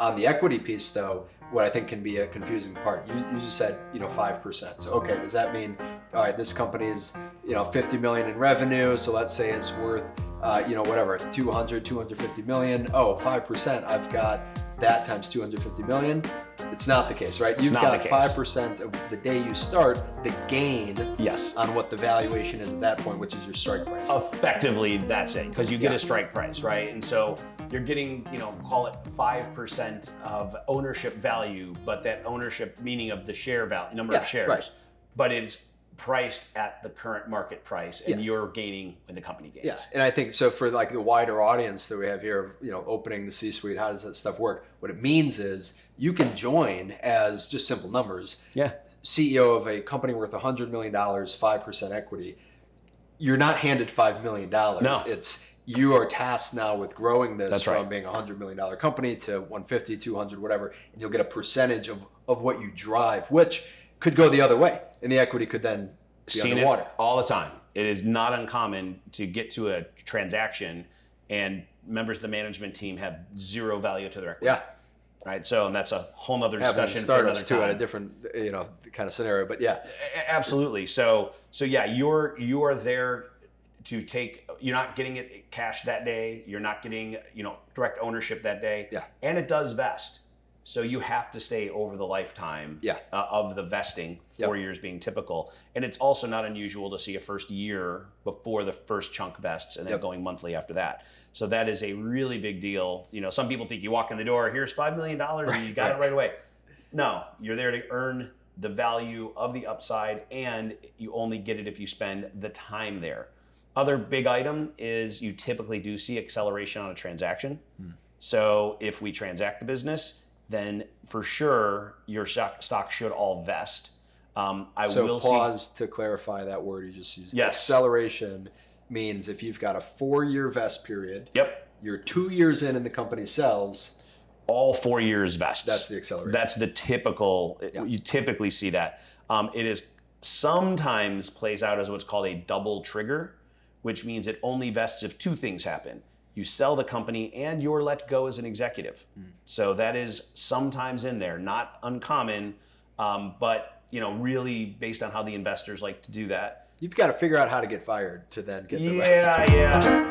On the equity piece, though, what I think can be a confusing part, you just said, 5%. So, okay, does that mean, all right, this company is, 50 million in revenue. So let's say it's worth, whatever, 250 million. Oh, 5%, I've got that times 250 million. It's not the case, right? You've got 5% of the day you start, the gain Yes. on what the valuation is at that point, which is your strike price. Effectively, that's it, because you get a strike price, right? And so you're getting, call it 5% of ownership value, but that ownership meaning of the share value, number of shares, right. but it's priced at the current market price, and you're gaining when the company gains. Yeah, and I think so for like the wider audience that we have here, opening the C-suite, how does that stuff work? What it means is you can join as just simple numbers. Yeah. CEO of a company worth $100 million, 5% equity. You're not handed $5 million. No. It's you are tasked now with growing this from right. being a $100 million company to 150, 200, whatever, and you'll get a percentage of what you drive, which could go the other way, and the equity could then be underwater. It all the time. It is not uncommon to get to a transaction and members of the management team have zero value to their equity. Yeah. Right. So, and that's a whole nother discussion. Startups for another too time. at a different, kind of scenario, but yeah. Absolutely. So yeah, you are there to take. You're not getting it cash that day. You're not getting direct ownership that day. Yeah. And it does vest. So you have to stay over the lifetime of the vesting, 4 years being typical. And it's also not unusual to see a first year before the first chunk vests and then going monthly after that. So that is a really big deal. Some people think you walk in the door, here's $5 million and you got it right away. No, you're there to earn the value of the upside, and you only get it if you spend the time there. Other big item is you typically do see acceleration on a transaction. So if we transact the business, then for sure your stock should all vest. To clarify that word you just used. Yes. Acceleration means if you've got a 4-year vest period, you're 2 years in and the company sells, all 4 years vests. That's the acceleration. That's the typical, you typically see that. It is sometimes plays out as what's called a double trigger, which means it only vests if two things happen. You sell the company and you're let go as an executive. So that is sometimes in there, not uncommon, but really based on how the investors like to do that. You've got to figure out how to get fired to then get the Yeah.